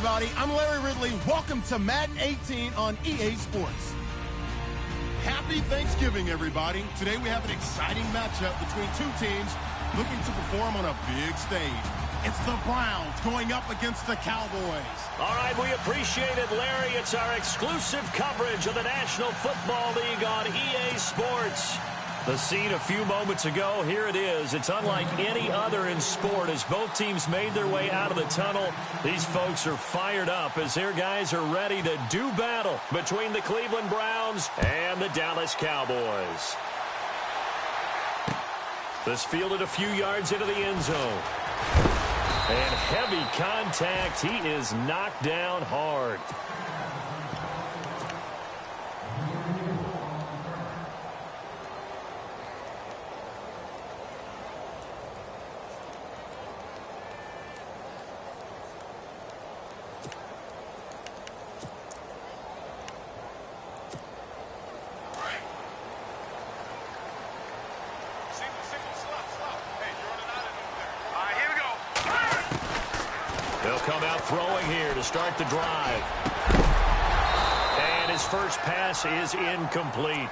everybody. I'm Larry Ridley. Welcome to Madden 18 on EA Sports. Happy Thanksgiving, everybody. Today we have an exciting matchup between two teams looking to perform on a big stage. It's the Browns going up against the Cowboys. All right, we appreciate it, Larry. It's our exclusive coverage of the National Football League on EA Sports. The scene a few moments ago, here it is. It's unlike any other in sport as both teams made their way out of the tunnel. These folks are fired up as their guys are ready to do battle between the Cleveland Browns and the Dallas Cowboys. This fielded a few yards into the end zone. And heavy contact. He is knocked down hard. They'll come out throwing here to start the drive. And his first pass is incomplete.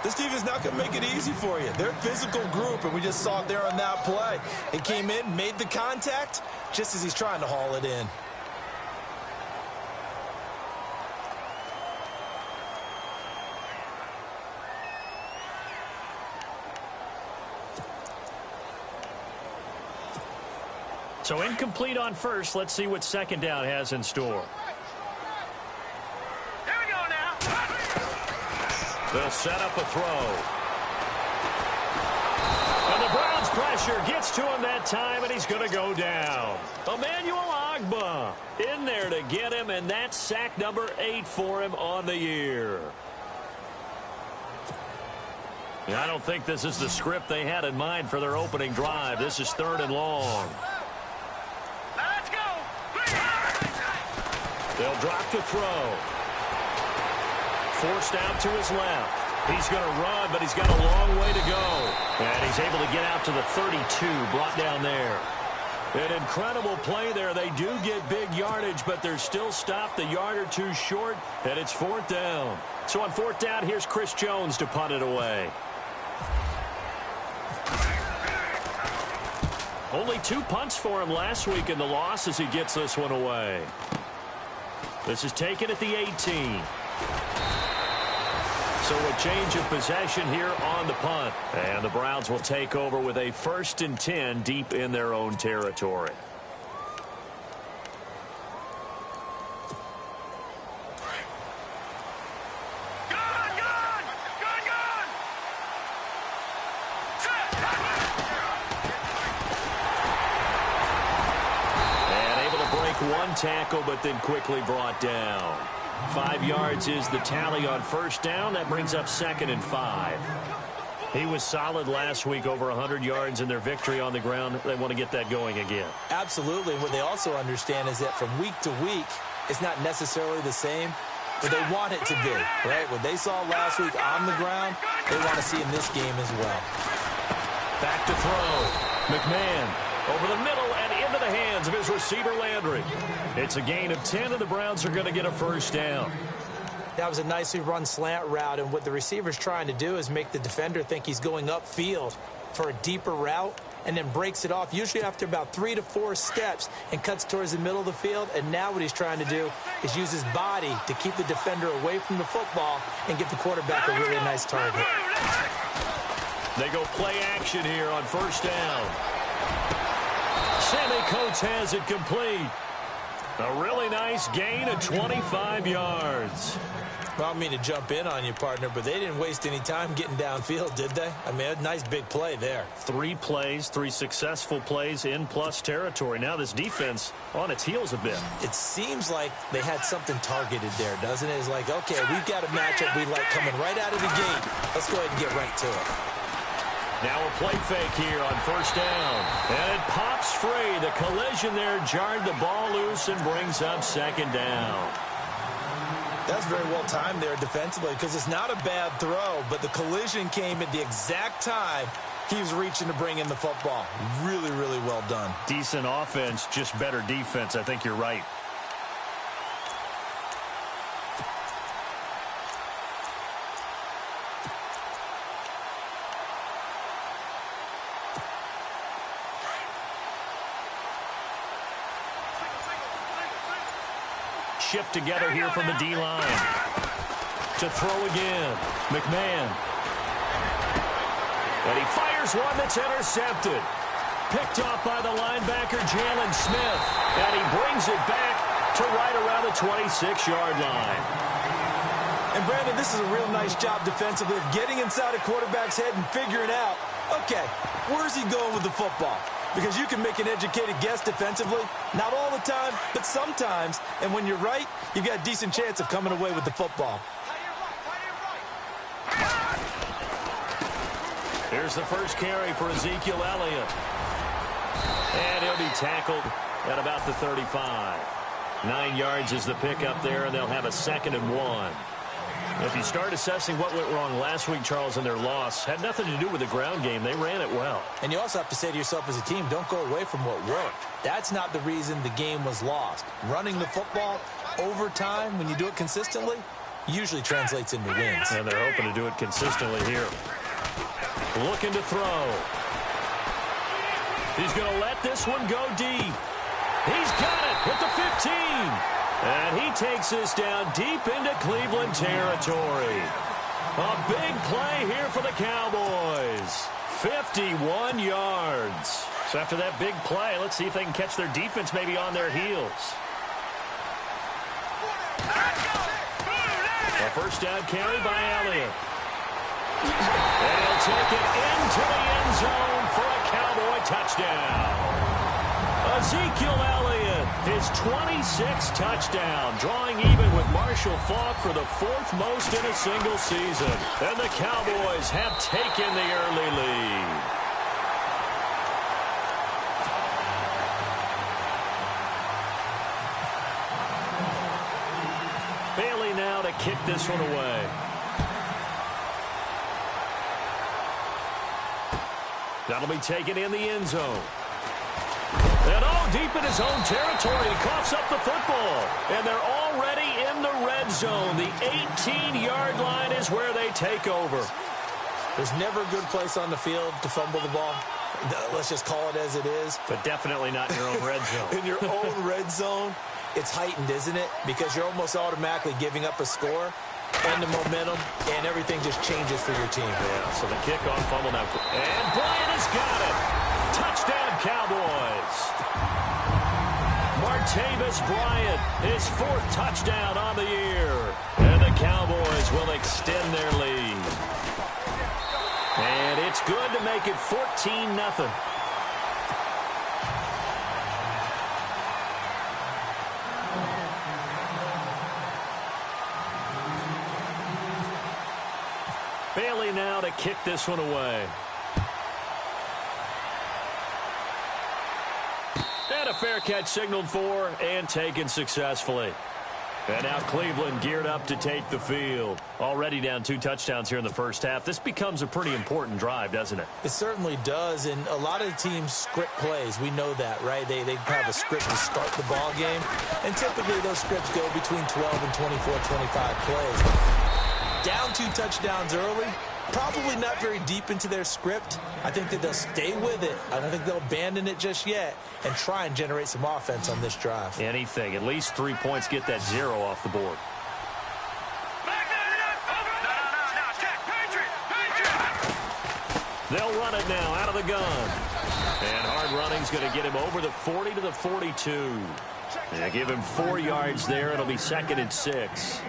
This team is not going to make it easy for you. They're a physical group, and we just saw it there on that play. It came in, made the contact, just as he's trying to haul it in. So incomplete on first. Let's see what second down has in store. Here we go now. They'll set up a throw. And the Browns pressure gets to him that time, and he's going to go down. Emmanuel Ogbah in there to get him, and that's sack number 8 for him on the year. I don't think this is the script they had in mind for their opening drive. This is 3rd and long. They'll drop to throw. Forced out to his left. He's going to run, but he's got a long way to go. And he's able to get out to the 32, brought down there. An incredible play there. They do get big yardage, but they're still stopped a yard or two short, and it's 4th down. So on 4th down, here's Chris Jones to punt it away. Only 2 punts for him last week in the loss as he gets this one away. This is taken at the 18. So a change of possession here on the punt. And the Browns will take over with a 1st and 10 deep in their own territory. One tackle, but then quickly brought down. 5 yards is the tally on 1st down. That brings up 2nd and 5. He was solid last week, over 100 yards in their victory on the ground. They want to get that going again. Absolutely. What they also understand is that from week to week, it's not necessarily the same, but they want it to be, right? What they saw last week on the ground, they want to see in this game as well. Back to throw. McMahon over the middle and into the hands of his receiver, Landry. It's a gain of 10, and the Browns are going to get a 1st down. That was a nicely run slant route, and what the receiver's trying to do is make the defender think he's going upfield for a deeper route, and then breaks it off, usually after about 3 to 4 steps, and cuts towards the middle of the field. And now what he's trying to do is use his body to keep the defender away from the football and give the quarterback a really nice target. They go play action here on 1st down. Sammy Coates has it complete. A really nice gain of 25 yards. Well, I don't mean to jump in on you, partner, but they didn't waste any time getting downfield, did they? I mean, a nice big play there. 3 plays, 3 successful plays in plus territory. Now this defense on its heels a bit. It seems like they had something targeted there, doesn't it? It's like, okay, we've got a matchup we like coming right out of the gate. Let's go ahead and get right to it. Now a play fake here on 1st down. And it pops free. The collision there jarred the ball loose and brings up 2nd down. That's very well timed there defensively, because it's not a bad throw, but the collision came at the exact time he was reaching to bring in the football. Really, really well done. Decent offense, just better defense. I think you're right. shift together here from the D-line. To throw again, McMahon. And he fires one that's intercepted. Picked off by the linebacker, Jalen Smith. And he brings it back to right around the 26-yard line. And, Brandon, this is a real nice job defensively of getting inside a quarterback's head and figuring out, okay, where's he going with the football? Because you can make an educated guess defensively. Not all the time, but sometimes. And when you're right, you've got a decent chance of coming away with the football. Here's the first carry for Ezekiel Elliott. And he'll be tackled at about the 35. 9 yards is the pickup there, and they'll have a 2nd and 1. If you start assessing what went wrong last week, Charles, in their loss, had nothing to do with the ground game. They ran it well. And you also have to say to yourself as a team, don't go away from what worked. That's not the reason the game was lost. Running the football over time, when you do it consistently, usually translates into wins. And they're hoping to do it consistently here. Looking to throw. He's going to let this one go deep. He's got it at the 15. And he takes this down deep into Cleveland territory. A big play here for the Cowboys. 51 yards. So after that big play, let's see if they can catch their defense maybe on their heels. A first down carry by Elliott. And he'll take it into the end zone for a Cowboy touchdown. Ezekiel Elliott, his 26th touchdown, drawing even with Marshall Faulk for the 4th most in a single season. And the Cowboys have taken the early lead. Bailey now to kick this one away. That'll be taken in the end zone. And deep in his own territory, he coughs up the football. And they're already in the red zone. The 18-yard line is where they take over. There's never a good place on the field to fumble the ball. Let's just call it as it is. But definitely not in your own red zone. In your own red zone, it's heightened, isn't it? Because you're almost automatically giving up a score and the momentum, and everything just changes for your team. Yeah, so the kickoff fumble now. And Bryant has got it. Touchdown, Cowboys. Martavis Bryant, his 4th touchdown on the year. And the Cowboys will extend their lead. And it's good to make it 14-0. Bailey now to kick this one away. And a fair catch signaled for and taken successfully. And now Cleveland geared up to take the field. Already down 2 touchdowns here in the first half. This becomes a pretty important drive, doesn't it? It certainly does, and a lot of teams script plays. We know that, right? They have a script to start the ball game, and typically those scripts go between 12 and 24, 25 plays. Down 2 touchdowns early, probably not very deep into their script. I think that they'll stay with it. I don't think they'll abandon it just yet and try and generate some offense on this drive. Anything. At least 3 points, get that 0 off the board. They'll run it now out of the gun. And hard running's going to get him over the 40 to the 42. Yeah, give him 4 yards there. It'll be 2nd and 6.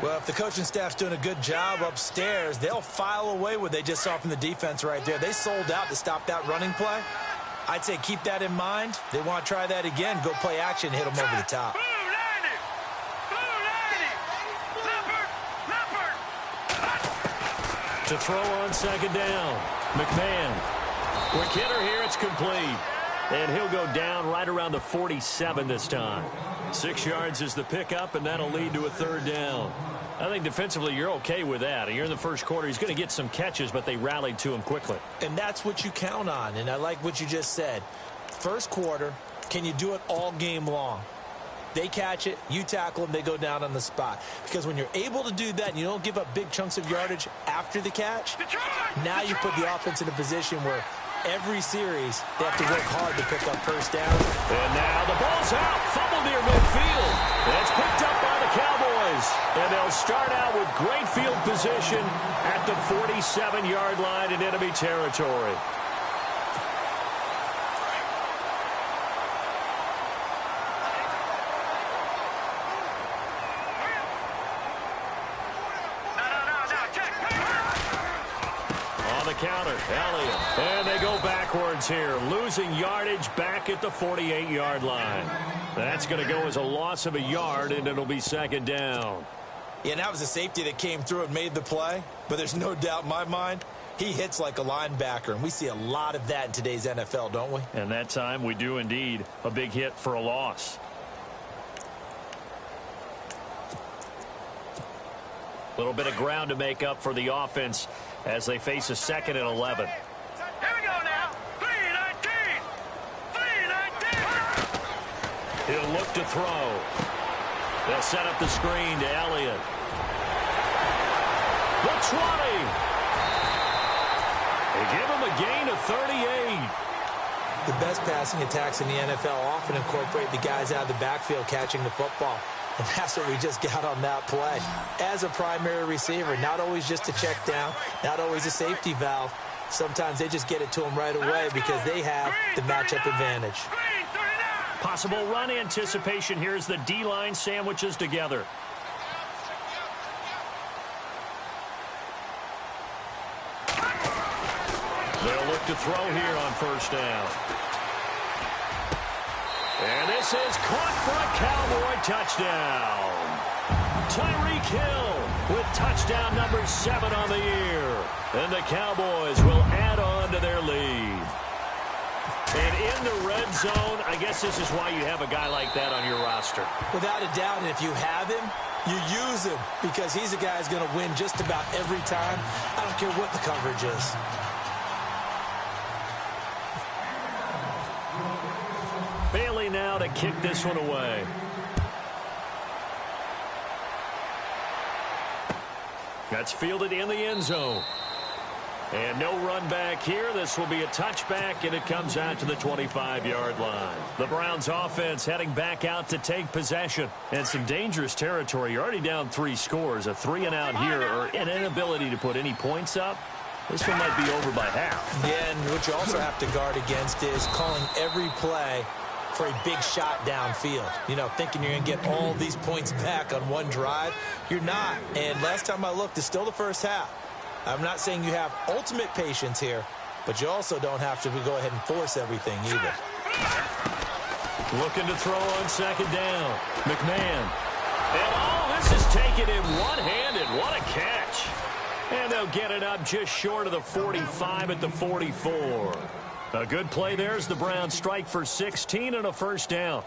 Well, if the coaching staff's doing a good job upstairs, they'll file away what they just saw from the defense right there. They sold out to stop that running play. I'd say keep that in mind. They want to try that again. Go play action, hit them over the top. To throw on 2nd down. McMahon. Quick hitter here. It's complete. And he'll go down right around the 47 this time. 6 yards is the pickup, and that'll lead to a 3rd down. I think defensively you're okay with that. You're in the first quarter. He's going to get some catches, but they rallied to him quickly. And that's what you count on, and I like what you just said. First quarter, can you do it all game long? They catch it, you tackle them, they go down on the spot. Because when you're able to do that and you don't give up big chunks of yardage after the catch, now you put the offense in a position where every series they have to work hard to pick up first down. And now the ball's out. Fumble near midfield. And it's picked up by Cowboys. And they'll start out with great field position at the 47-yard line in enemy territory. Counter, Elliott, and they go backwards here, losing yardage back at the 48-yard line. That's going to go as a loss of a yard, and it'll be second down. Yeah, and that was a safety that came through and made the play, but there's no doubt in my mind, he hits like a linebacker, and we see a lot of that in today's NFL, don't we? And that time we do indeed. A big hit for a loss. A little bit of ground to make up for the offense as they face a 2nd and 11. Here we go now. 3-19. 3-19. He'll look to throw. They'll set up the screen to Elliott. The 20. They give him a gain of 38. The best passing attacks in the NFL often incorporate the guys out of the backfield catching the football. And that's what we just got on that play. As a primary receiver, not always just a check down, not always a safety valve. Sometimes they just get it to them right away because they have the matchup advantage. Possible run anticipation. Here's the D-line sandwiches together. They'll look to throw here on first down. And this is caught for a Cowboy touchdown. Tyreek Hill with touchdown number 7 on the year. And the Cowboys will add on to their lead. And in the red zone, I guess this is why you have a guy like that on your roster. Without a doubt, and if you have him, you use him because he's a guy who's going to win just about every time. I don't care what the coverage is. Bailey now to kick this one away. That's fielded in the end zone. And no run back here. This will be a touchback, and it comes out to the 25-yard line. The Browns offense heading back out to take possession. And some dangerous territory. You're already down 3 scores. A 3-and-out here, or an inability to put any points up. This one might be over by half. Yeah, and what you also have to guard against is calling every play for a big shot downfield. You know, thinking you're going to get all these points back on one drive. You're not. And last time I looked, it's still the first half. I'm not saying you have ultimate patience here, but you also don't have to go ahead and force everything either. Looking to throw on second down. McMahon. And this is taken in one-handed. What a catch. And they'll get it up just short of the 45 at the 44. A good play there as the Browns strike for 16 and a first down.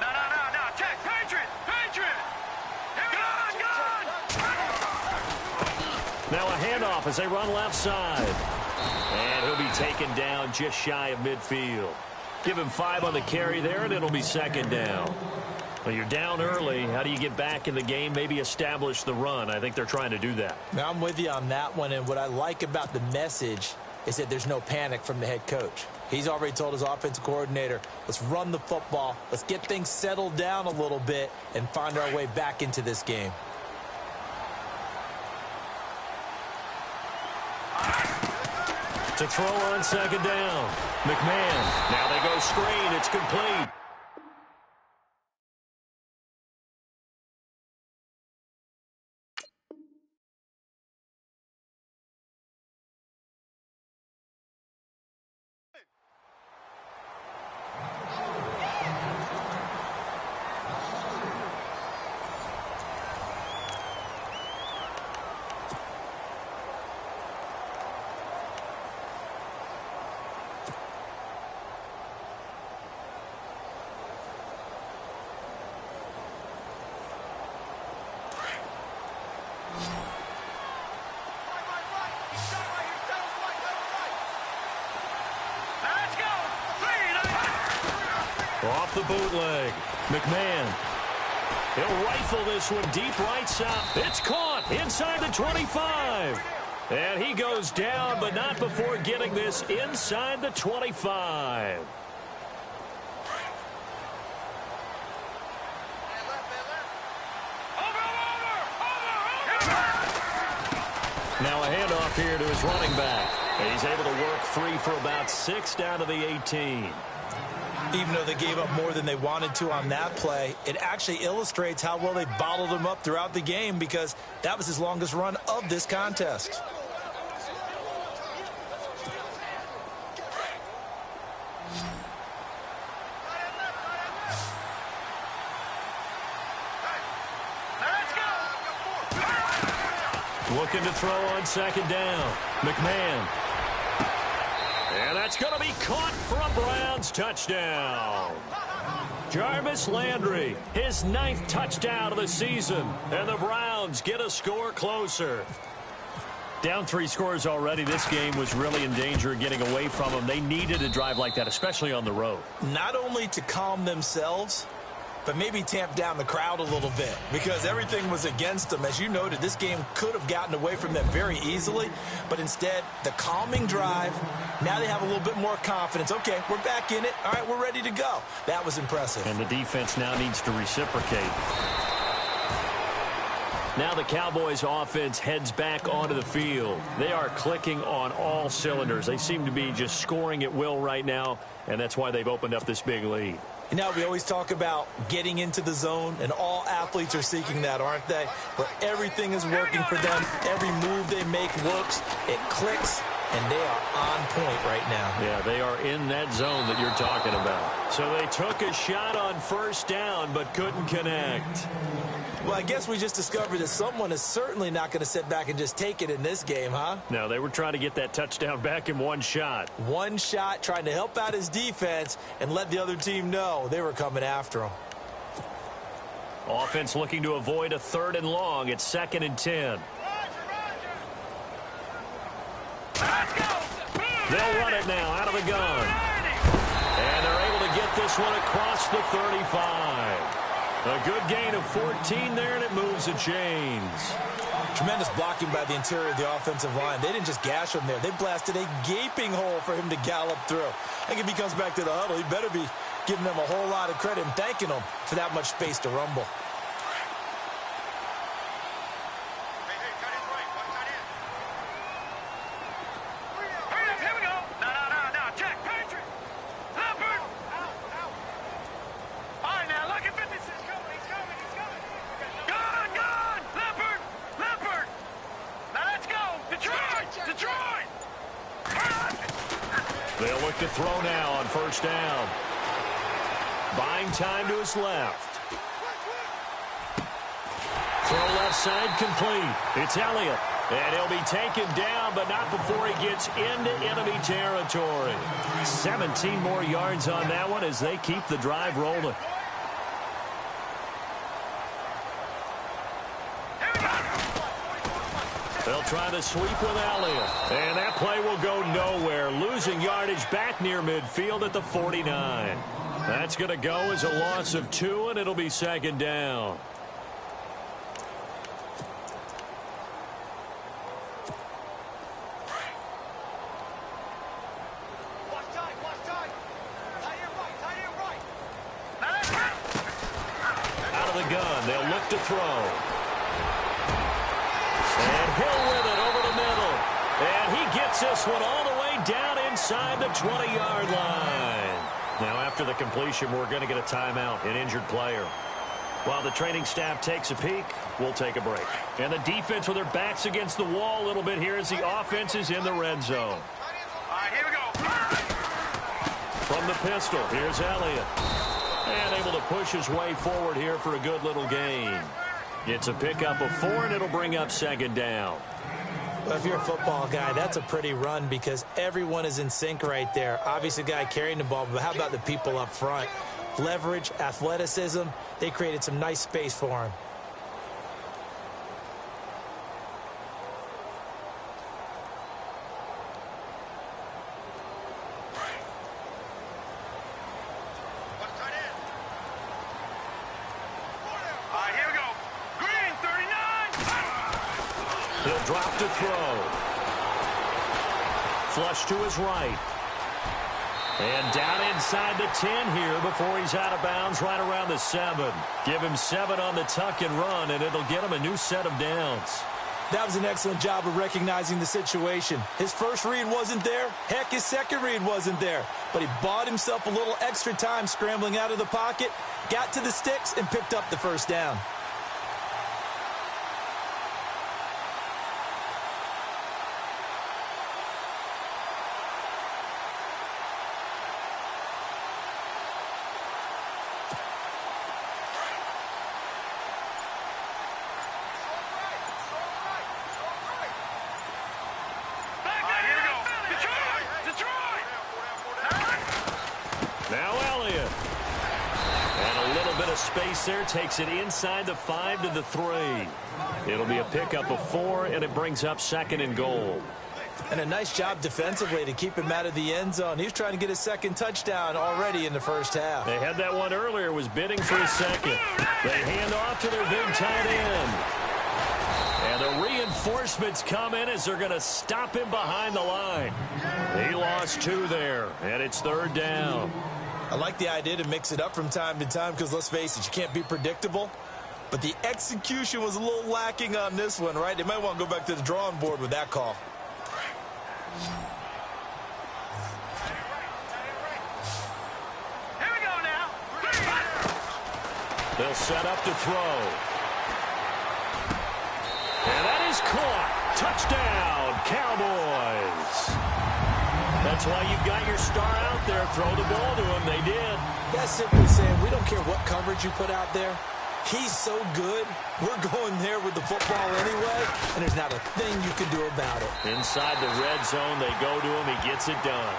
No. Check. Patriot. Now a handoff as they run left side. And he'll be taken down just shy of midfield. Give him 5 on the carry there, and it'll be second down. Well, you're down early. How do you get back in the game, maybe establish the run? I think they're trying to do that. Now, I'm with you on that one, and what I like about the message is that there's no panic from the head coach. He's already told his offensive coordinator, let's run the football, let's get things settled down a little bit and find our way back into this game. To throw on second down. McMahon. Now they go screen. It's complete. Off the bootleg. McMahon. He'll rifle this one deep right side. It's caught inside the 25. And he goes down, but not before getting this inside the 25. Now a handoff here to his running back. And he's able to work free for about 6 down to the 18. Even though they gave up more than they wanted to on that play, it actually illustrates how well they bottled him up throughout the game, because that was his longest run of this contest. Looking to throw on second down. McMahon. And that's going to be caught for a Browns touchdown. Jarvis Landry, his 9th touchdown of the season. And the Browns get a score closer. Down 3 scores already. This game was really in danger of getting away from them. They needed a drive like that, especially on the road. Not only to calm themselves, but maybe tamp down the crowd a little bit, because everything was against them. As you noted, this game could have gotten away from them very easily, but instead, the calming drive, now they have a little bit more confidence. Okay, we're back in it. All right, we're ready to go. That was impressive. And the defense now needs to reciprocate. Now the Cowboys offense heads back onto the field. They are clicking on all cylinders. They seem to be just scoring at will right now, and that's why they've opened up this big lead. You know, we always talk about getting into the zone, and all athletes are seeking that, aren't they? Where everything is working for them. Every move they make works. It clicks, and they are on point right now. Yeah, they are in that zone that you're talking about. So they took a shot on first down, but couldn't connect. Well, I guess we just discovered that someone is certainly not going to sit back and just take it in this game, huh? No, they were trying to get that touchdown back in one shot. One shot, trying to help out his defense and let the other team know they were coming after him. Offense looking to avoid a 3rd and long. It's 2nd and 10. They'll run it now out of the gun. And they're able to get this one across the 35. A good gain of 14 there, and it moves the chains. Tremendous blocking by the interior of the offensive line. They didn't just gash him there. They blasted a gaping hole for him to gallop through. I think if he comes back to the huddle, he better be giving them a whole lot of credit and thanking them for that much space to rumble. They'll look to throw now on first down. Buying time to his left. Throw left side complete. It's Elliott. And he'll be taken down, but not before he gets into enemy territory. 17 more yards on that one as they keep the drive rolling. They'll try to sweep with Elliott. And that play will go nowhere. Losing yardage back near midfield at the 49. That's going to go as a loss of 2, and it'll be 2nd down. Out of the gun, they'll look to throw. And Hill with it over the middle. And he gets this one all the way down inside the 20-yard line. Now, after the completion, we're going to get a timeout, an injured player. While the training staff takes a peek, we'll take a break. And the defense with their backs against the wall a little bit here as the offense is in the red zone. All right, here we go. From the pistol, here's Elliott. And able to push his way forward here for a good little gain. It's a pickup of 4, and it'll bring up 2nd down. Well, if you're a football guy, that's a pretty run because everyone is in sync right there. Obviously, the guy carrying the ball, but how about the people up front? Leverage, athleticism, they created some nice space for him. He'll drop to throw. Flush to his right. And down inside the 10 here before he's out of bounds right around the 7. Give him 7 on the tuck and run, and it'll get him a new set of downs. That was an excellent job of recognizing the situation. His first read wasn't there. Heck, his second read wasn't there. But he bought himself a little extra time scrambling out of the pocket, got to the sticks, and picked up the first down. Space there, takes it inside the 5 to the 3. It'll be a pickup of 4, and it brings up 2nd and goal. And a nice job defensively to keep him out of the end zone. He's trying to get his second touchdown already in the first half. They had that one earlier, was bidding for his second. They hand off to their big tight end. And the reinforcements come in as they're going to stop him behind the line. He lost 2 there, and it's 3rd down. I like the idea to mix it up from time to time because, let's face it, you can't be predictable. But the execution was a little lacking on this one, right? They might want to go back to the drawing board with that call. Here we go now. They'll set up to throw. And that is caught. Touchdown, Cowboys. That's why you got your star out there. Throw the ball to him. They did. That's simply saying we don't care what coverage you put out there. He's so good. We're going there with the football anyway, and there's not a thing you can do about it. Inside the red zone, they go to him. He gets it done.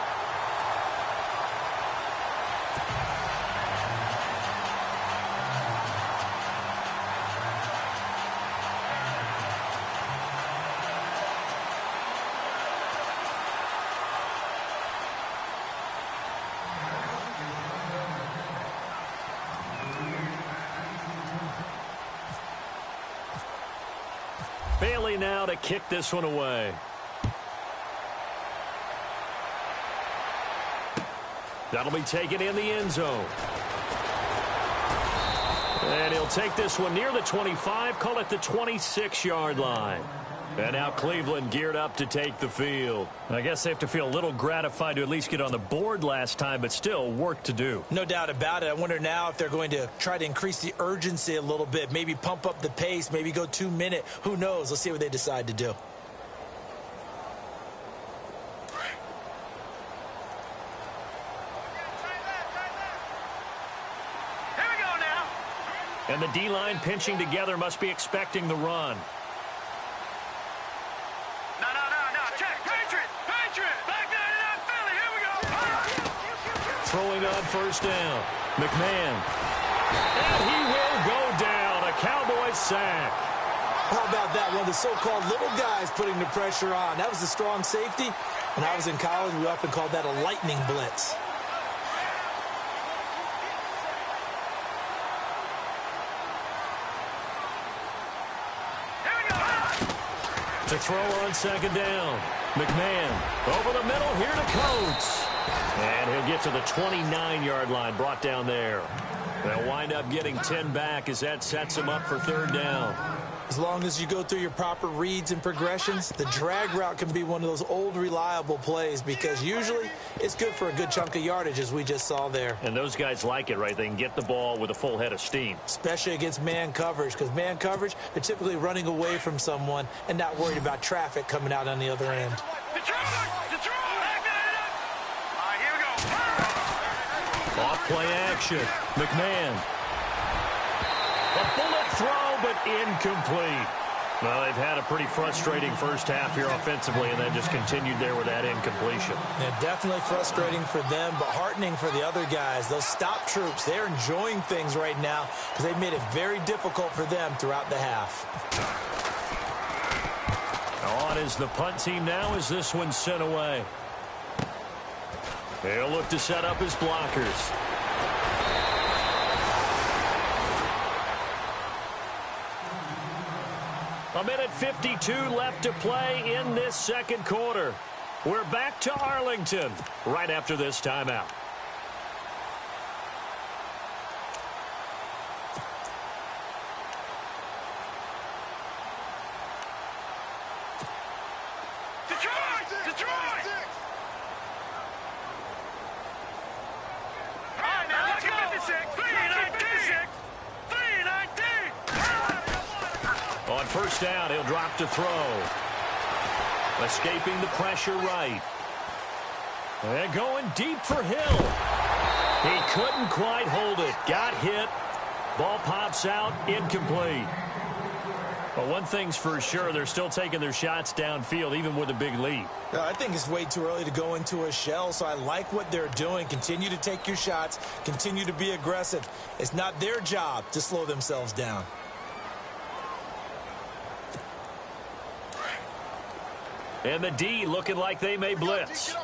Bailey now to kick this one away. That'll be taken in the end zone. And he'll take this one near the 25, call it the 26-yard line. And now Cleveland geared up to take the field. I guess they have to feel a little gratified to at least get on the board last time, but still work to do. No doubt about it. I wonder now if they're going to try to increase the urgency a little bit, maybe pump up the pace, maybe go 2-minute. Who knows? Let's see what they decide to do. Here we go now. And the D-line pinching together must be expecting the run. Throwing on first down. McMahon. And he will go down. A Cowboys sack. How about that? One of the so-called little guys putting the pressure on. That was a strong safety. When I was in college, we often called that a lightning blitz. To throw on second down. McMahon over the middle here to Coates. And he'll get to the 29-yard line, brought down there. They'll wind up getting 10 back as that sets him up for 3rd down. As long as you go through your proper reads and progressions, the drag route can be one of those old reliable plays because usually it's good for a good chunk of yardage, as we just saw there. And those guys like it, right? They can get the ball with a full head of steam. Especially against man coverage, because man coverage, they're typically running away from someone and not worried about traffic coming out on the other end. Off play action. McMahon. A bullet throw, but incomplete. Well, they've had a pretty frustrating first half here offensively, and then just continued there with that incompletion. Yeah, definitely frustrating for them, but heartening for the other guys. Those stop troops, they're enjoying things right now because they've made it very difficult for them throughout the half. On is the punt team now as this one's sent away. They'll look to set up his blockers. A minute 52 left to play in this second quarter. We're back to Arlington right after this timeout. first down. He'll drop to throw. Escaping the pressure right. And going deep for Hill. He couldn't quite hold it. Got hit. Ball pops out. Incomplete. But one thing's for sure, they're still taking their shots downfield, even with a big lead. I think it's way too early to go into a shell, so I like what they're doing. Continue to take your shots. Continue to be aggressive. It's not their job to slow themselves down. And the D looking like they may blitz.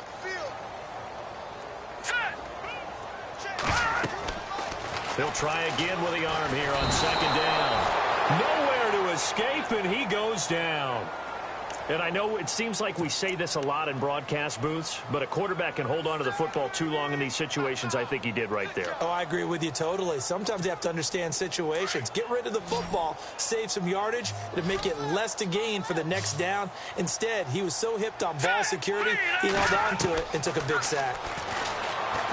He'll try again with the arm here on second down. Nowhere to escape, and he goes down. And I know it seems like we say this a lot in broadcast booths, but a quarterback can hold on to the football too long in these situations. I think he did right there. Oh, I agree with you totally. Sometimes you have to understand situations. Get rid of the football, save some yardage to make it less to gain for the next down. Instead, he was so hipped on ball security, he held on to it and took a big sack.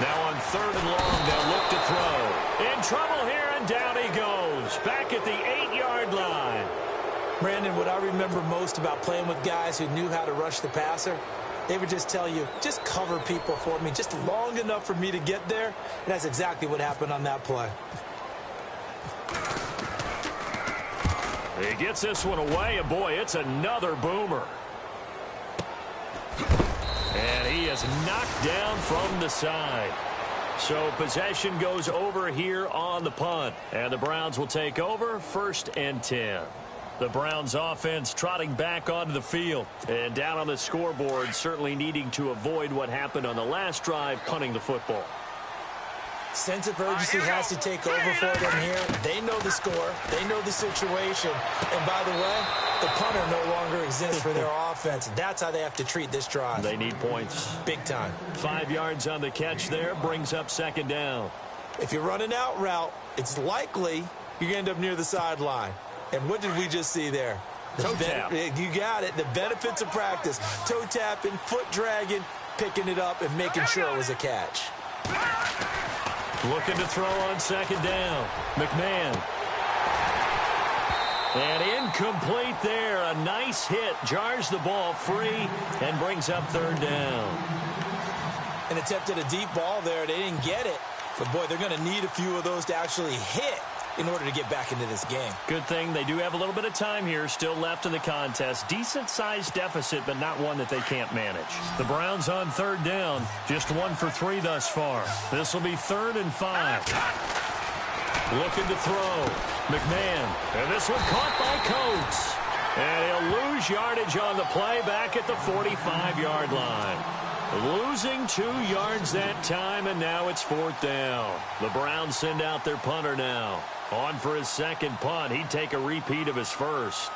Now on third and long, they'll look to throw. In trouble here, and down he goes. Back at the 8-yard line. Brandon, what I remember most about playing with guys who knew how to rush the passer, they would just tell you, just cover people for me, just long enough for me to get there. And that's exactly what happened on that play. He gets this one away, and boy, it's another boomer. And he is knocked down from the side. So possession goes over here on the punt. And the Browns will take over, 1st and 10. The Browns offense trotting back onto the field. And down on the scoreboard, certainly needing to avoid what happened on the last drive, punting the football. Sense of urgency has to take over for them here. They know the score. They know the situation. And by the way, the punter no longer exists for their offense. That's how they have to treat this drive. They need points. Big time. 5 yards on the catch there. Brings up second down. If you run an out route, it's likely you're going to end up near the sideline. And what did we just see there? Toe tap. You got it. The benefits of practice. Toe tapping, foot dragging, picking it up, and making sure it was a catch. Looking to throw on second down. McMahon. And incomplete there. A nice hit. Jars the ball free and brings up third down. And attempted a deep ball there. They didn't get it. But, boy, they're going to need a few of those to actually hit in order to get back into this game. Good thing they do have a little bit of time here still left in the contest. Decent-sized deficit, but not one that they can't manage. The Browns on third down, just 1 for 3 thus far. This will be 3rd and 5. Looking to throw. McMahon. And this one caught by Coates. And he'll lose yardage on the play back at the 45-yard line. Losing 2 yards that time, and now it's 4th down. The Browns send out their punter now. On for his second punt. He'd take a repeat of his first.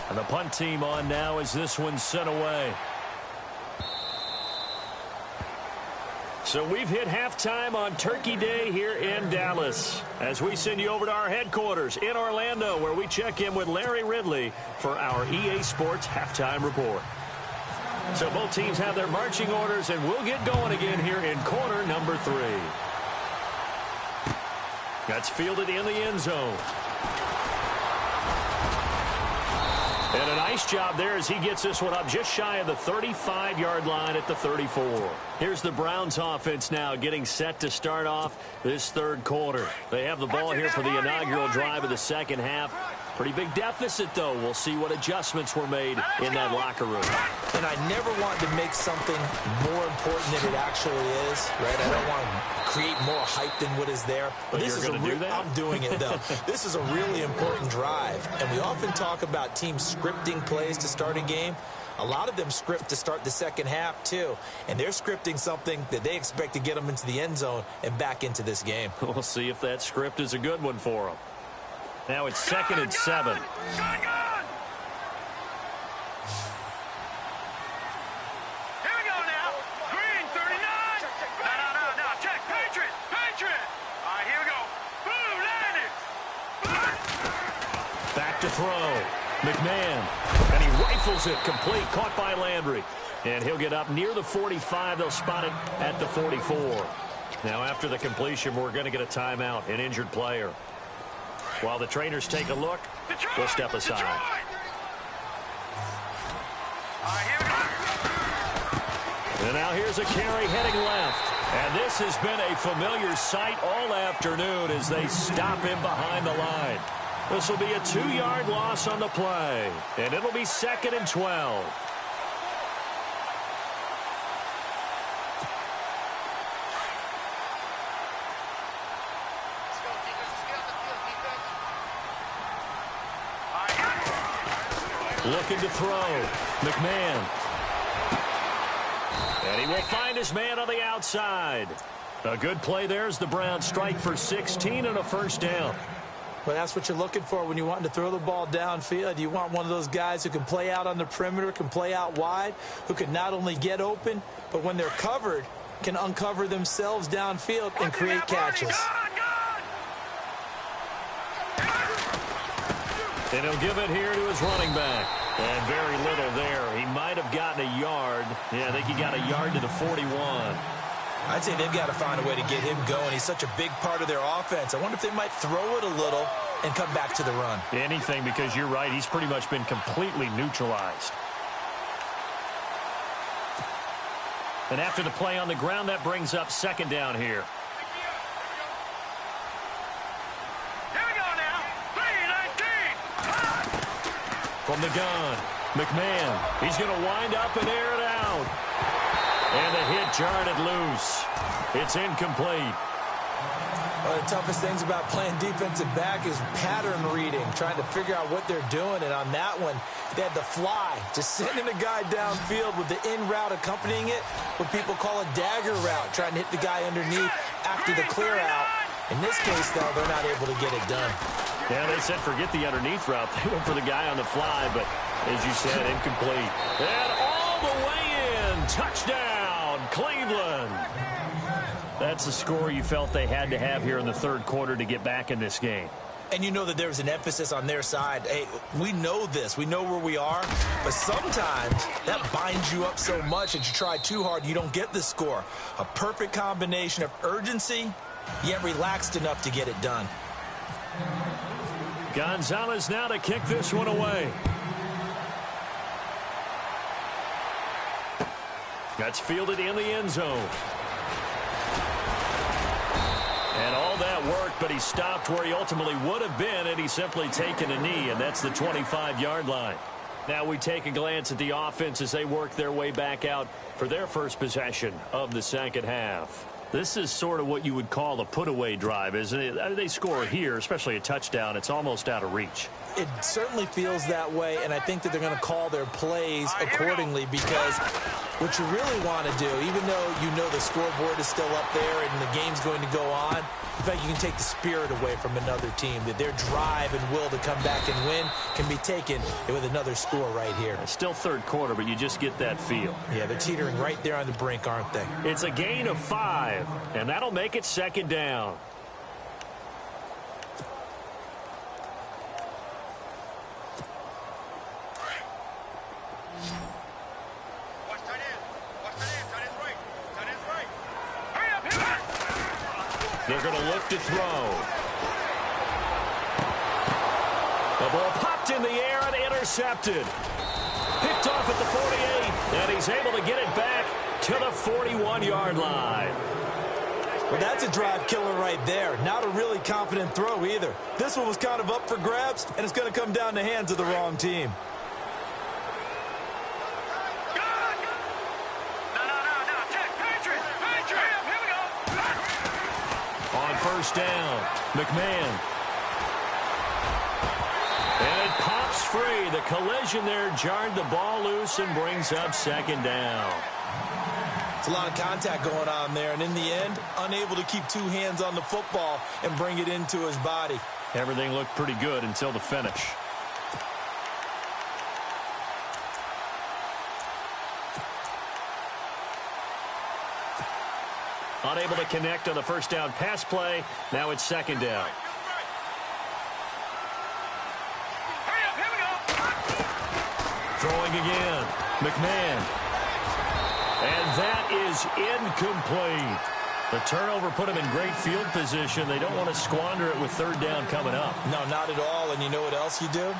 And the punt team on now as this one's sent away. So we've hit halftime on Turkey Day here in Dallas as we send you over to our headquarters in Orlando, where we check in with Larry Ridley for our EA Sports Halftime Report. So both teams have their marching orders, and we'll get going again here in quarter number 3. That's fielded in the end zone. And a nice job there as he gets this one up just shy of the 35-yard line at the 34. Here's the Browns offense now getting set to start off this third quarter. They have the ball here for the inaugural drive of the second half. Pretty big deficit, though. We'll see what adjustments were made in that locker room. And I never want to make something more important than it actually is, right? I don't want to create more hype than what is there. But this is going to do that? I'm doing it, though. This is a really important drive. And we often talk about teams scripting plays to start a game. A lot of them script to start the second half, too. And they're scripting something that they expect to get them into the end zone and back into this game. We'll see if that script is a good one for them. Now it's 2nd and 7. throw. McMahon. And he rifles it complete. Caught by Landry. And he'll get up near the 45. They'll spot it at the 44. Now, after the completion, we're going to get a timeout, an injured player. While the trainers take a look, we'll step aside. And now here's a carry heading left. And this has been a familiar sight all afternoon as they stop him behind the line. This will be a 2-yard loss on the play. And it'll be 2nd and 12. Looking to throw. McMahon. And he will find his man on the outside. A good play there as the Browns strike for 16 and a first down. Well, that's what you're looking for when you want to throw the ball downfield. You want one of those guys who can play out on the perimeter, can play out wide, who can not only get open, but when they're covered, can uncover themselves downfield and create catches. And he'll give it here to his running back. And very little there. He might have gotten a yard. Yeah, I think he got a yard to the 41. I'd say they've got to find a way to get him going. He's such a big part of their offense. I wonder if they might throw it a little and come back to the run. Anything, because you're right. He's pretty much been completely neutralized. And after the play on the ground, that brings up 2nd down here. From the gun, McMahon. He's going to wind up and air it out. And the hit jarred it loose. It's incomplete. One of the toughest things about playing defensive back is pattern reading, trying to figure out what they're doing. And on that one, they had the fly, just sending a guy downfield with the in route accompanying it, what people call a dagger route, trying to hit the guy underneath after the clear out. In this case, though, they're not able to get it done. Yeah, they said forget the underneath route. They went for the guy on the fly, but as you said, incomplete. And all the way in. Touchdown, Cleveland. That's the score you felt they had to have here in the 3rd quarter to get back in this game. And you know that there's an emphasis on their side. Hey, we know this. We know where we are. But sometimes that binds you up so much that you try too hard, you don't get the score. A perfect combination of urgency, yet relaxed enough to get it done. Gonzalez now to kick this one away. That's fielded in the end zone. And all that worked, but he stopped where he ultimately would have been had he simply taken a knee, and that's the 25-yard line. Now we take a glance at the offense as they work their way back out for their first possession of the 2nd half. This is sort of what you would call a put-away drive, isn't it? They score here, especially a touchdown. It's almost out of reach. It certainly feels that way, and I think that they're going to call their plays accordingly because what you really want to do, even though you know the scoreboard is still up there and the game's going to go on, in fact, you can take the spirit away from another team, that their drive and will to come back and win can be taken with another score right here. It's still 3rd quarter, but you just get that feel. Yeah, they're teetering right there on the brink, aren't they? It's a gain of 5, and that'll make it 2nd down. They're going to look to throw. The ball popped in the air and intercepted. Picked off at the 48, and he's able to get it back to the 41-yard line. Well, that's a drive killer right there. Not a really confident throw either. This one was kind of up for grabs, and it's going to come down in the hands of the wrong team. On first down, McMahon. And it pops free. The collision there jarred the ball loose and brings up 2nd down. It's a lot of contact going on there, and in the end, unable to keep 2 hands on the football and bring it into his body. Everything looked pretty good until the finish. Unable to connect on the first down pass play. Now it's 2nd down. Throwing again. McMahon. And that is incomplete. The turnover put him in great field position. They don't want to squander it with third down coming up. No, not at all. And you know what else you do?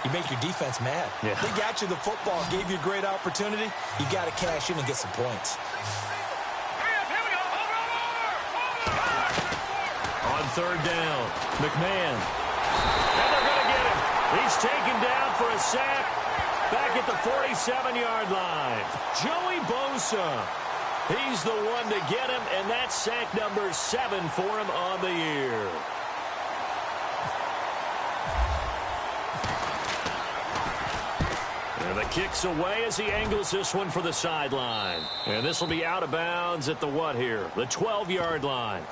You make your defense mad. Yeah. They got you the football, gave you a great opportunity. You got to cash in and get some points. On third down, McMahon. And they're going to get him. He's taken down for a sack back at the 47-yard line. Joey Bosa. He's the one to get him, and that's sack number 7 for him on the year. And the kick's away as he angles this one for the sideline. And this will be out of bounds at the what here? The 12-yard line.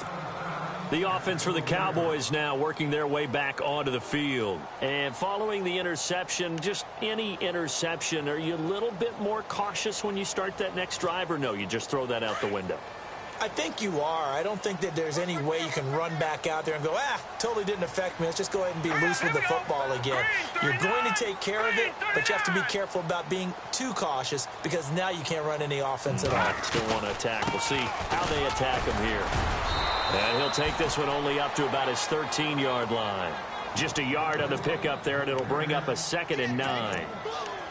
The offense for the Cowboys now working their way back onto the field. And following the interception, just any interception, are you a little bit more cautious when you start that next drive, or no, you just throw that out the window? I think you are. I don't think that there's any way you can run back out there and go, totally didn't affect me. Let's just go ahead and be loose with the football again. You're going to take care of it, but you have to be careful about being too cautious because now you can't run any offense at all. Still want to attack. We'll see how they attack him here. And he'll take this one only up to about his 13-yard line. Just a yard on the pickup there, and it'll bring up a 2nd and 9.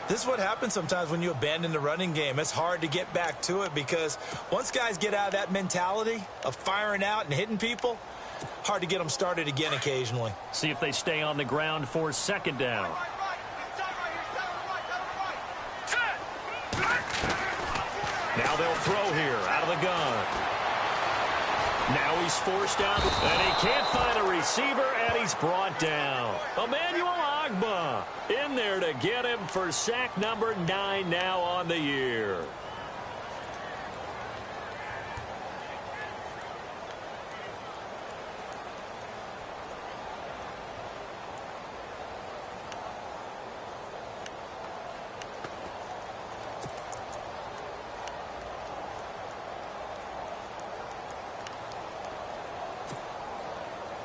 This is what happens sometimes when you abandon the running game. It's hard to get back to it because once guys get out of that mentality of firing out and hitting people, hard to get them started again occasionally. See if they stay on the ground for 2nd down. Now they'll throw here out of the gun. Now he's forced out, and he can't find a receiver, and he's brought down. Emmanuel Ogbah in there to get him for sack number 9 now on the year.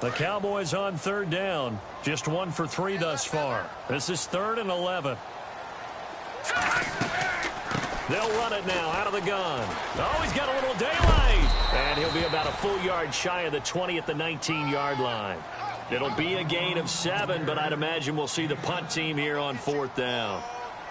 The Cowboys on third down. Just 1 for 3 thus far. This is 3rd and 11. They'll run it now out of the gun. Oh, he's got a little daylight. And he'll be about a full yard shy of the 20 at the 19-yard line. It'll be a gain of 7, but I'd imagine we'll see the punt team here on 4th down.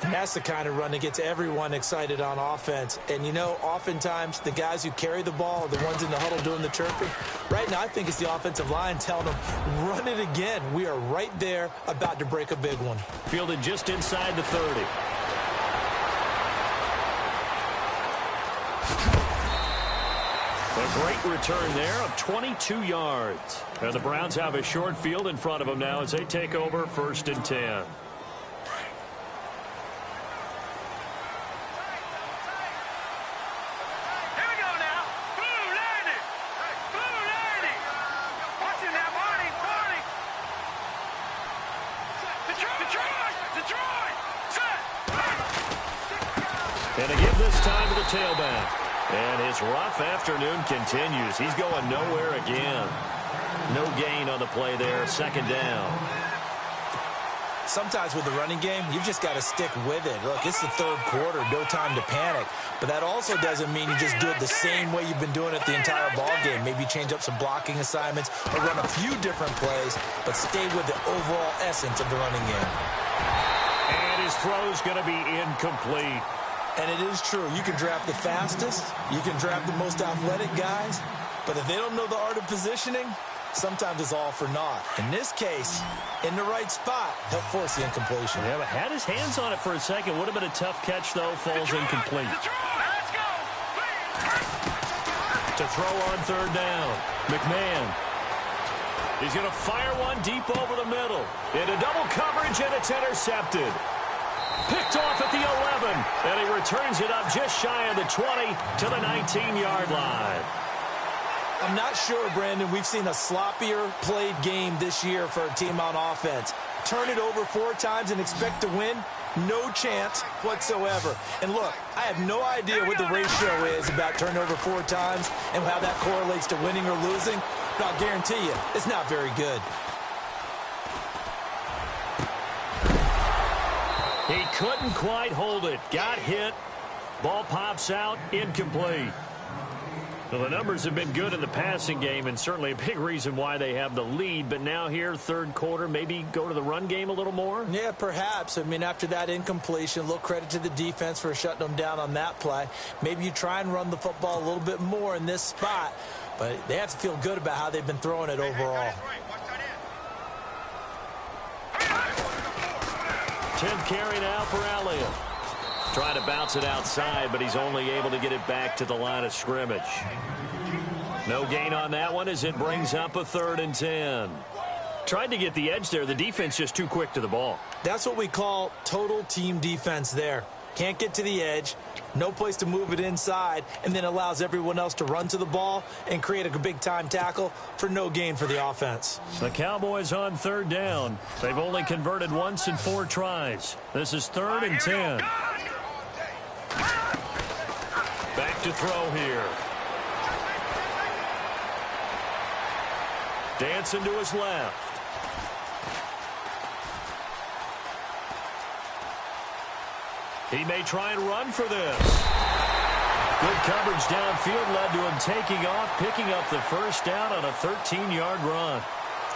And that's the kind of run that gets everyone excited on offense. And, you know, oftentimes the guys who carry the ball are the ones in the huddle doing the chirping. Right now, I think it's the offensive line telling them, run it again. We are right there about to break a big one. Fielded just inside the 30. A great return there of 22 yards. And the Browns have a short field in front of them now as they take over 1st and 10. And to give this time to the tailback. And his rough afternoon continues. He's going nowhere again. No gain on the play there. 2nd down. Sometimes with the running game, you've just got to stick with it. Look, it's the 3rd quarter. No time to panic. But that also doesn't mean you just do it the same way you've been doing it the entire ball game. Maybe change up some blocking assignments or run a few different plays, but stay with the overall essence of the running game. And his throw's going to be incomplete. And it is true. You can draft the fastest. You can draft the most athletic guys. But if they don't know the art of positioning, sometimes it's all for naught. In this case, in the right spot, he'll force the incompletion. Yeah, but had his hands on it for a second. Would have been a tough catch, though. Falls incomplete. To throw on 3rd down. McMahon. He's going to fire one deep over the middle. Into double coverage, and it's intercepted. Picked off at the 11, and he returns it up just shy of the 20 to the 19-yard line. I'm not sure, Brandon, we've seen a sloppier played game this year for a team on offense. Turn it over 4 times and expect to win? No chance whatsoever. And look, I have no idea what the ratio is about turnover 4 times and how that correlates to winning or losing, but I'll guarantee you it's not very good. He couldn't quite hold it. Got hit. Ball pops out. Incomplete. Well, the numbers have been good in the passing game, and certainly a big reason why they have the lead. But now here, third quarter, maybe go to the run game a little more? Yeah, perhaps. I mean, after that incompletion, a little credit to the defense for shutting them down on that play. Maybe you try and run the football a little bit more in this spot. But they have to feel good about how they've been throwing it overall. 10th carry now for Elliott. Trying to bounce it outside, but he's only able to get it back to the line of scrimmage. No gain on that one as it brings up a 3rd and 10. Tried to get the edge there. The defense just too quick to the ball. That's what we call total team defense there. Can't get to the edge, no place to move it inside, and then allows everyone else to run to the ball and create a big-time tackle for no gain for the offense. The Cowboys on 3rd down. They've only converted once in 4 tries. This is 3rd and 10. Back to throw here. Dancing to his left. He may try and run for this. Good coverage downfield led to him taking off, picking up the 1st down on a 13-yard run.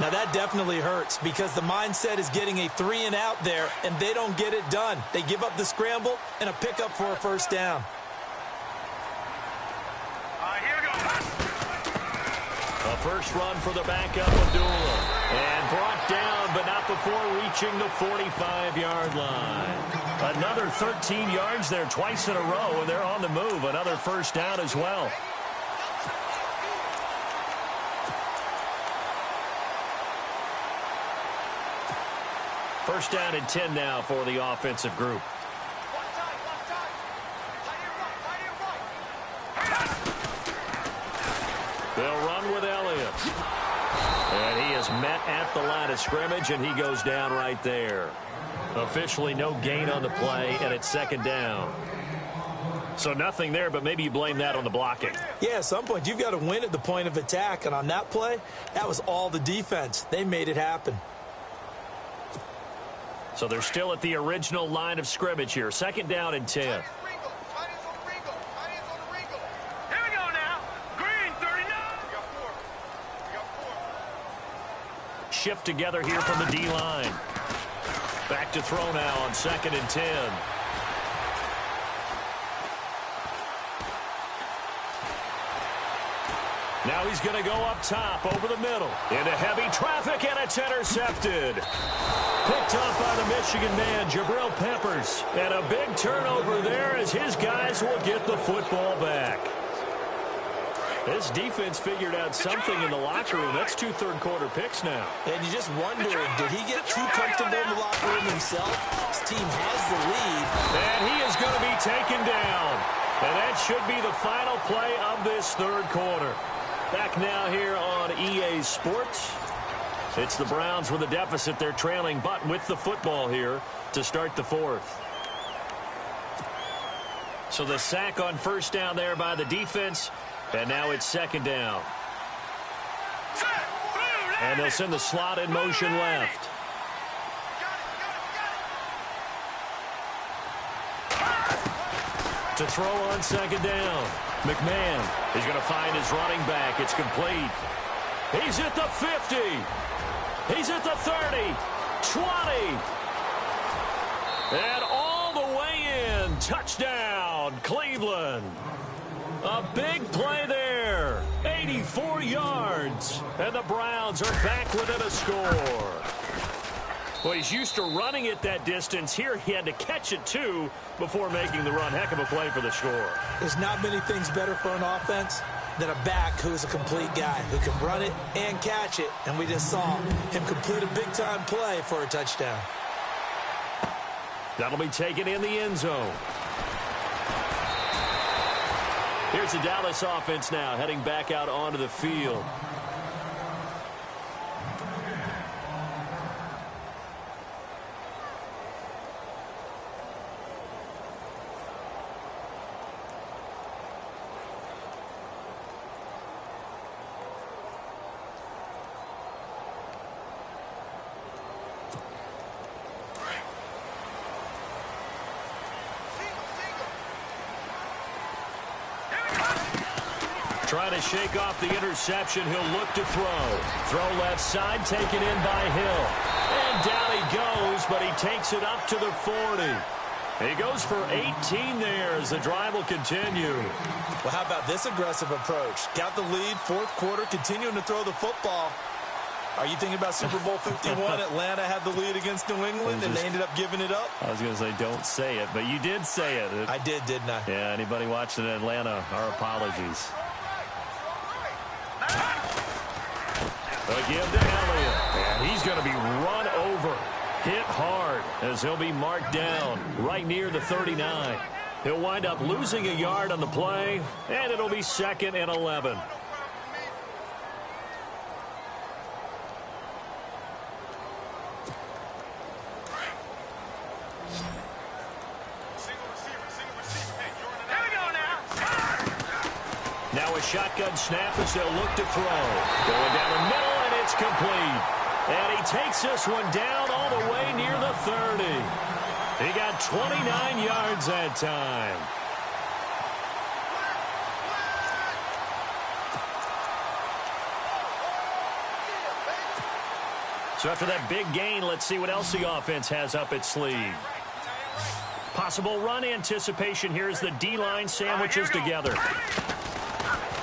Now that definitely hurts because the mindset is getting a 3-and-out there, and they don't get it done. They give up the scramble and a pickup for a 1st down. Here we go. A first run for the backup, Abdullah. And brought down, but not before reaching the 45-yard line. Another 13 yards there twice in a row, and they're on the move. Another 1st down as well. First down and 10 now for the offensive group. They'll run with Elliott. And he is met at the line of scrimmage, and he goes down right there. Officially no gain on the play, and it's 2nd down. So nothing there, but maybe you blame that on the blocking. Yeah, at some point you've got to win at the point of attack, and on that play, that was all the defense. They made it happen. So they're still at the original line of scrimmage here. 2nd down and 10. Here we go now. Green, 39. We got 4. Shift together here from the D-line. Back to throw now on 2nd and 10. Now he's going to go up top over the middle. Into heavy traffic, and it's intercepted. Picked up by the Michigan man, Jabril Peppers. And a big turnover there as his guys will get the football back. This defense figured out something in the locker room. That's 2 third-quarter picks now. And you just wonder, did he get too comfortable in the locker room himself? His team has the lead. And he is going to be taken down. And that should be the final play of this 3rd quarter. Back now here on EA Sports. It's the Browns with a deficit. They're trailing, but with the football here to start the 4th. So the sack on 1st down there by the defense. And now it's 2nd down. And they'll send the slot in motion left. To throw on 2nd down. McMahon is going to find his running back. It's complete. He's at the 50. He's at the 30. 20. And all the way in. Touchdown, Cleveland. A big play there. 84 yards. And the Browns are back within a score. Well, he's used to running it that distance. Here he had to catch it, too, before making the run. Heck of a play for the score. There's not many things better for an offense than a back who's a complete guy who can run it and catch it. And we just saw him complete a big-time play for a touchdown. That'll be taken in the end zone. Here's the Dallas offense now heading back out onto the field. Trying to shake off the interception. He'll look to throw. Throw left side, taken in by Hill. And down he goes, but he takes it up to the 40. He goes for 18 there as the drive will continue. Well, how about this aggressive approach? Got the lead, fourth quarter, continuing to throw the football. Are you thinking about Super Bowl 51? Atlanta had the lead against New England, and they ended up giving it up? I was going to say, don't say it, but you did say it. I did, didn't I? Yeah, anybody watching in Atlanta, our apologies. The give to Elliott, and he's going to be run over. Hit hard as he'll be marked down right near the 39. He'll wind up losing a yard on the play, and it'll be 2nd and 11. Now a shotgun snap as they'll look to throw. Going down the middle, and it's complete. And he takes this one down all the way near the 30. He got 29 yards that time. So after that big gain, let's see what else the offense has up its sleeve. Possible run anticipation here as the D-line sandwiches together.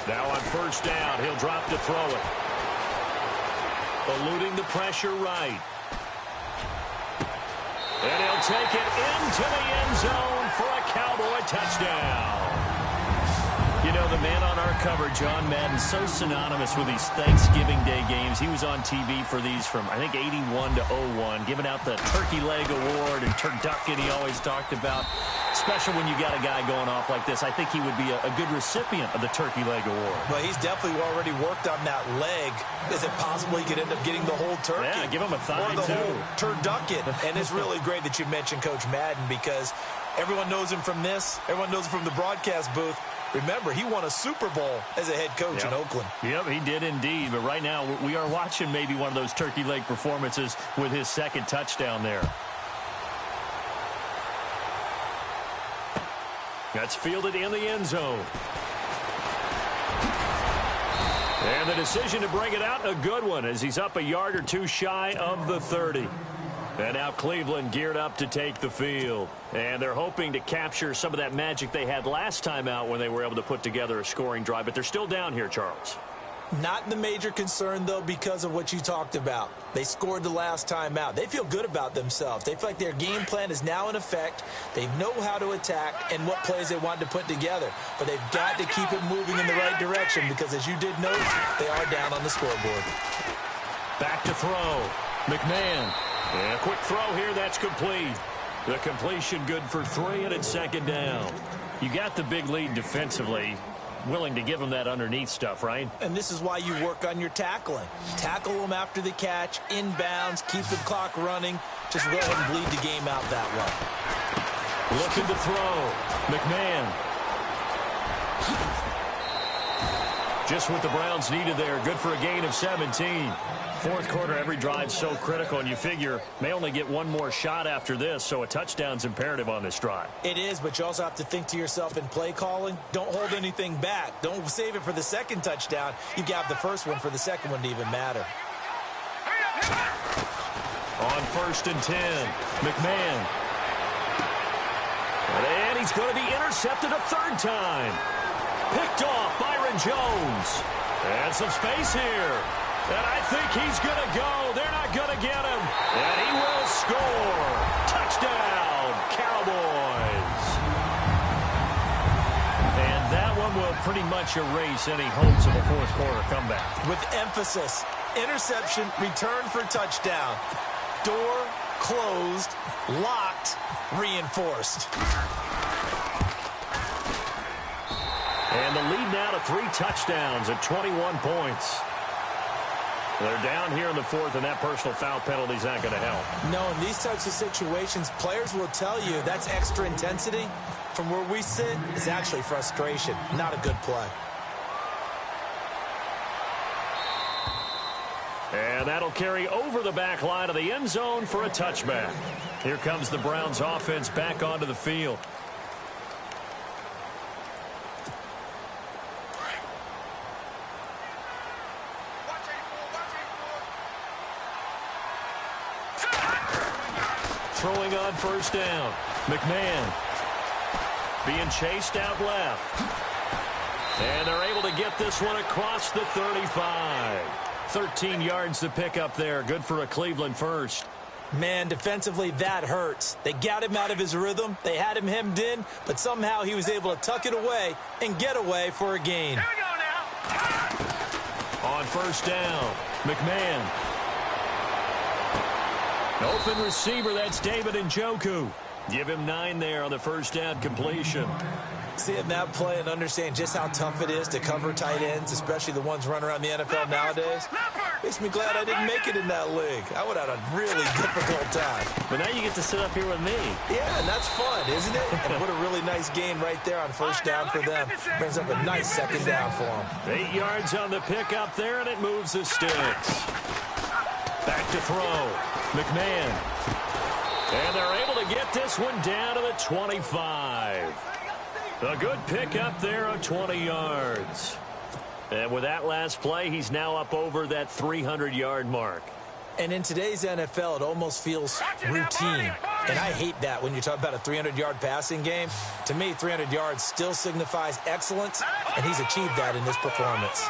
Now on first down, he'll drop to throw it. Eluding the pressure right. And he'll take it into the end zone for a Cowboy touchdown. You know, the man on our cover, John Madden, so synonymous with these Thanksgiving Day games. He was on TV for these from, I think, 81 to 01, giving out the Turkey Leg Award and turducken he always talked about. Special when you got a guy going off like this. I think he would be a good recipient of the Turkey Leg Award. Well, he's definitely already worked on that leg. Is it possible he could end up getting the whole turkey? Yeah, give him a thigh, or the too. whole turducken. And it's really great that you mentioned Coach Madden because everyone knows him from this. Everyone knows him from the broadcast booth. Remember, he won a Super Bowl as a head coach in Oakland. Yep, he did indeed. But right now, we are watching maybe one of those turkey leg performances with his second touchdown there. That's fielded in the end zone. And the decision to bring it out, a good one, as he's up a yard or two shy of the 30. And now Cleveland geared up to take the field. And they're hoping to capture some of that magic they had last time out when they were able to put together a scoring drive. But they're still down here, Charles. Not the major concern, though, because of what you talked about. They scored the last time out. They feel good about themselves. They feel like their game plan is now in effect. They know how to attack and what plays they want to put together. But they've got to keep it moving in the right direction because, as you did note, they are down on the scoreboard. Back to throw. McMahon. And a quick throw here, that's complete. The completion good for 3, and it's 2nd down. You got the big lead defensively. Willing to give them that underneath stuff, right? And this is why you work on your tackling. Tackle them after the catch, inbounds, keep the clock running. Just go ahead and bleed the game out that way. Looking to throw. McMahon. Just what the Browns needed there. Good for a gain of 17. Fourth quarter, every drive's so critical, and you figure may only get one more shot after this, so a touchdown's imperative on this drive. It is, but you also have to think to yourself in play calling, don't hold anything back. Don't save it for the second touchdown. You got the first one for the second one to even matter. On 1st and 10, McMahon. And he's going to be intercepted a 3rd time. Picked off Byron Jones. And some space here. And I think he's going to go. They're not going to get him. And he will score. Touchdown, Cowboys. And that one will pretty much erase any hopes of a fourth quarter comeback. With emphasis, interception, return for touchdown. Door closed, locked, reinforced. And the lead now to 3 touchdowns at 21 points. They're down here in the 4th, and that personal foul penalty is not going to help. No, in these types of situations, players will tell you that's extra intensity. From where we sit, it's actually frustration, not a good play. And that'll carry over the back line of the end zone for a touchback. Here comes the Browns offense back onto the field. throwing on first down. McMahon being chased out left. And they're able to get this one across the 35. 13 yards to pick up there. Good for a Cleveland first. Man, defensively, that hurts. They got him out of his rhythm. They had him hemmed in, but somehow he was able to tuck it away and get away for a gain. Here we go now. On first down, McMahon. Open receiver, that's David Njoku. Give him 9 there on the first down completion. Seeing that play and understand just how tough it is to cover tight ends, especially the ones running around the NFL nowadays, makes me glad I didn't make it in that league. I would have had a really difficult time. But now you get to sit up here with me. Yeah, and that's fun, isn't it? And what a really nice gain right there on first down for them. Brings up a nice second down for them. 8 yards on the pickup there, and it moves the sticks. Back to throw. McMahon. And they're able to get this one down to the 25. A good pickup there of 20 yards. And with that last play, he's now up over that 300-yard mark. And in today's NFL, it almost feels routine. And I hate that when you talk about a 300-yard passing game. To me, 300 yards still signifies excellence, and he's achieved that in this performance.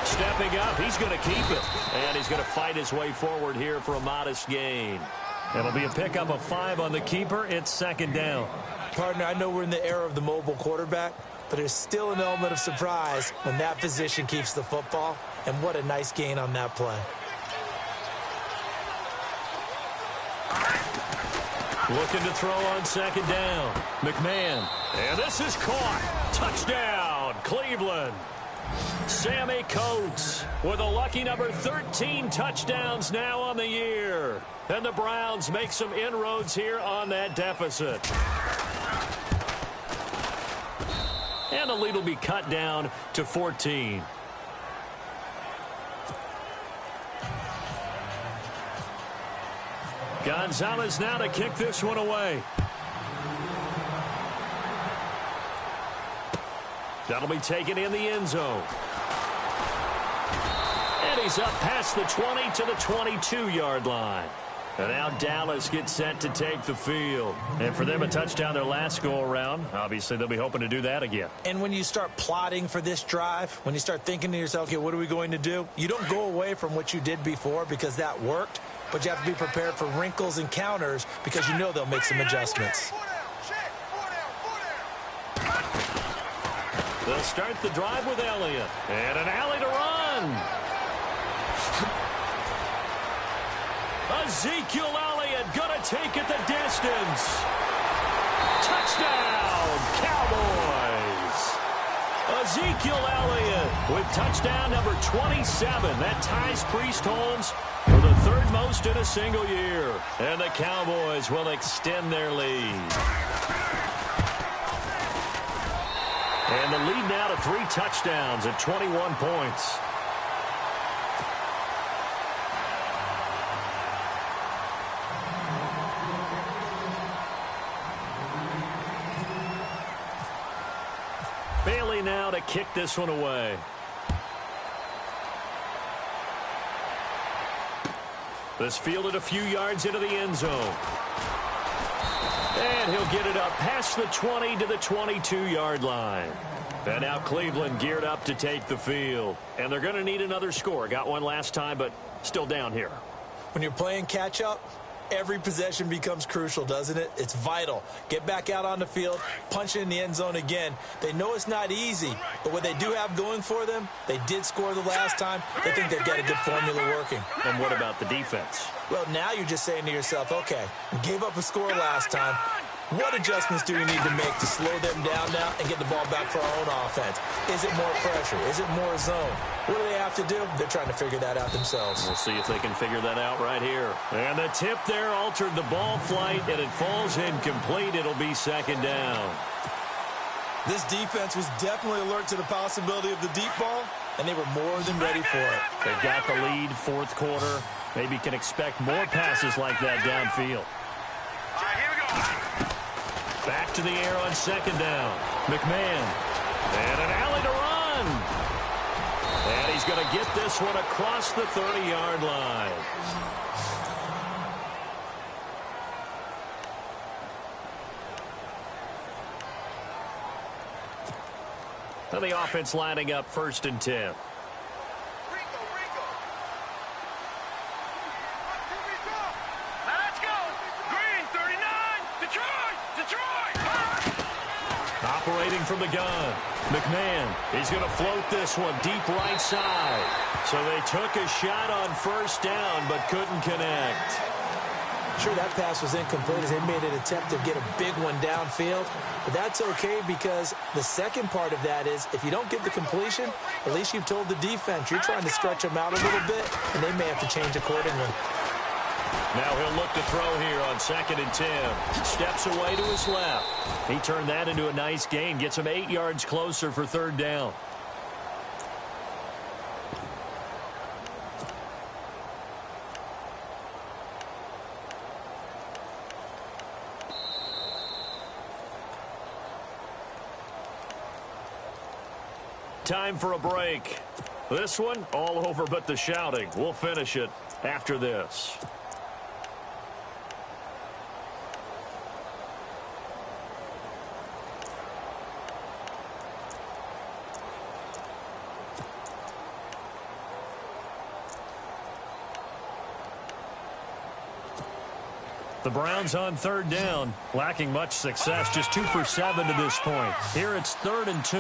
Stepping up, he's going to keep it. And he's going to fight his way forward here for a modest gain. It'll be a pickup of 5 on the keeper. It's second down. Partner, I know we're in the era of the mobile quarterback, but there's still an element of surprise when that position keeps the football. And what a nice gain on that play. Looking to throw on second down. McMahon. And this is caught. Touchdown, Cleveland. Sammy Coates with a lucky number 13 touchdowns now on the year. And the Browns make some inroads here on that deficit. And the lead will be cut down to 14. Gonzalez now to kick this one away. That'll be taken in the end zone. And he's up past the 20 to the 22-yard line. And now Dallas gets set to take the field. And for them, a touchdown their last go-around. Obviously, they'll be hoping to do that again. And when you start plotting for this drive, when you start thinking to yourself, okay, what are we going to do? You don't go away from what you did before because that worked, but you have to be prepared for wrinkles and counters because you know they'll make some adjustments. They'll start the drive with Elliott. And an alley to run. Ezekiel Elliott going to take it the distance. Touchdown, Cowboys. Ezekiel Elliott with touchdown number 27. That ties Priest Holmes for the third most in a single year. And the Cowboys will extend their lead. And the lead now to 3 touchdowns at 21 points. Bailey now to kick this one away. This fielded a few yards into the end zone. And he'll get it up past the 20 to the 22-yard line. And now Cleveland geared up to take the field. And they're going to need another score. Got one last time, but still down here. When you're playing catch-up, every possession becomes crucial, doesn't it? It's vital. Get back out on the field, punch it in the end zone again. They know it's not easy, but what they do have going for them, they did score the last time. They think they've got a good formula working. And what about the defense? Well, now you're just saying to yourself, okay, we gave up a score last time. What adjustments do we need to make to slow them down now and get the ball back for our own offense? Is it more pressure? Is it more zone? What do they have to do? They're trying to figure that out themselves. We'll see if they can figure that out right here. And the tip there altered the ball flight, and it falls incomplete. It'll be second down. This defense was definitely alert to the possibility of the deep ball, and they were more than ready for it. They've got the lead, fourth quarter. Maybe can expect more passes like that downfield. All right, here we go. Back to the air on second down. McMahon. And an alley to run. And he's going to get this one across the 30-yard line. And the offense lining up 1st and 10. Operating from the gun, McMahon, he's going to float this one deep right side. So they took a shot on 1st down, but couldn't connect. Sure, that pass was incomplete as they made an attempt to get a big one downfield. But that's okay because the second part of that is if you don't get the completion, at least you've told the defense you're trying to stretch them out a little bit, and they may have to change accordingly. Now he'll look to throw here on 2nd and 10. Steps away to his left. He turned that into a nice gain. Gets him 8 yards closer for 3rd down. Time for a break. This one all over but the shouting. We'll finish it after this. The Browns on 3rd down, lacking much success, just 2 for 7 to this point. Here it's 3rd and 2.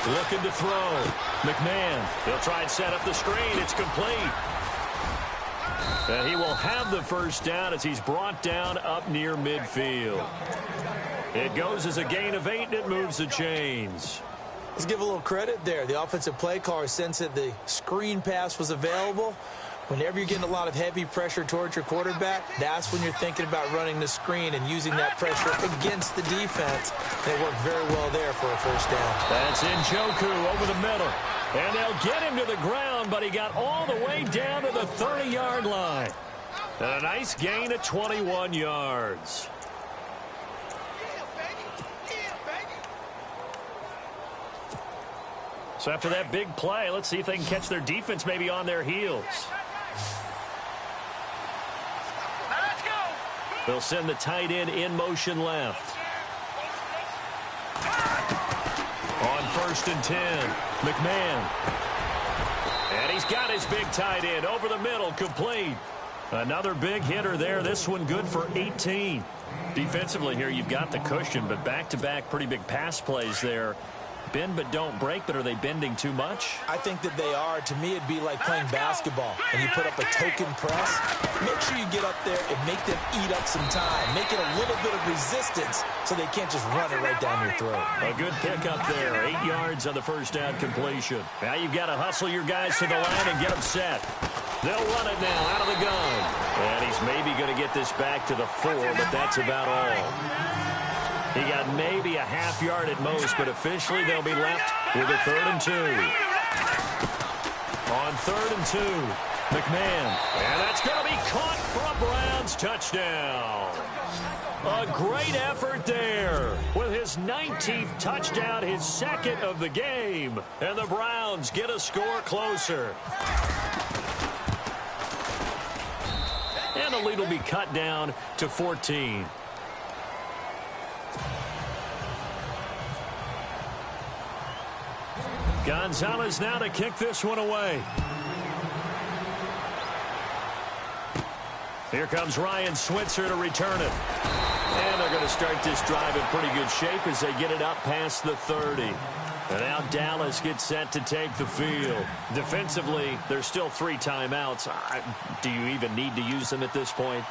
Looking to throw. McMahon, he'll try and set up the screen. It's complete. And he will have the 1st down as he's brought down up near midfield. It goes as a gain of 8, and it moves the chains. Let's give a little credit there. The offensive play caller sensed that the screen pass was available. Whenever you're getting a lot of heavy pressure towards your quarterback, that's when you're thinking about running the screen and using that pressure against the defense. They worked very well there for a 1st down. That's Njoku over the middle. And they'll get him to the ground, but he got all the way down to the 30-yard line. And a nice gain of 21 yards. So after that big play, let's see if they can catch their defense maybe on their heels. Let's go. They'll send the tight end in motion left. On 1st and 10, McMahon. And he's got his big tight end over the middle, complete. Another big hitter there. This one good for 18. Defensively here, you've got the cushion, but back-to-back pretty big pass plays there. Bend but don't break, but are they bending too much? I think that they are. To me, it'd be like playing basketball, and you put up a token press. Make sure you get up there and make them eat up some time. Make it a little bit of resistance so they can't just run it right down your throat. A good pickup there. 8 yards on the 1st down completion. Now you've got to hustle your guys to the line and get them set. They'll run it now out of the gun. And he's maybe going to get this back to the 4, but that's about all. He got maybe a half yard at most, but officially they'll be left with a 3rd and 2. On 3rd and 2, McMahon. And that's going to be caught for a Browns touchdown. A great effort there with his 19th touchdown, his 2nd of the game. And the Browns get a score closer. And the lead will be cut down to 14. Gonzalez now to kick this one away. Here comes Ryan Switzer to return it. And they're going to start this drive in pretty good shape as they get it up past the 30. And now Dallas gets set to take the field. Defensively, there's still 3 timeouts. Do you even need to use them at this point?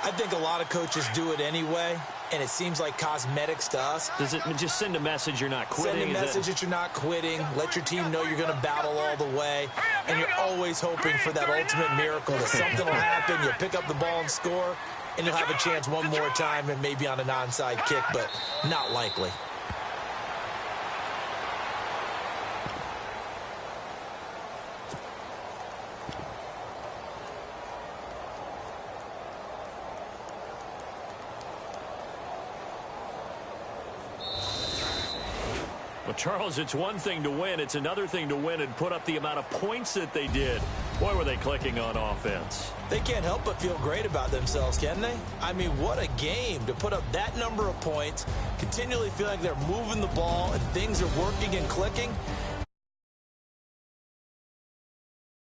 I think a lot of coaches do it anyway, and it seems like cosmetics to us. Does it just send a message you're not quitting? Send a message that you're not quitting. Let your team know you're going to battle all the way, and you're always hoping for that ultimate miracle that something will happen, you'll pick up the ball and score, and you'll have a chance one more time and maybe on an onside kick, but not likely. Well, Charles, it's one thing to win. It's another thing to win and put up the amount of points that they did. Boy, were they clicking on offense. They can't help but feel great about themselves, can they? I mean, what a game to put up that number of points, continually feel like they're moving the ball and things are working and clicking.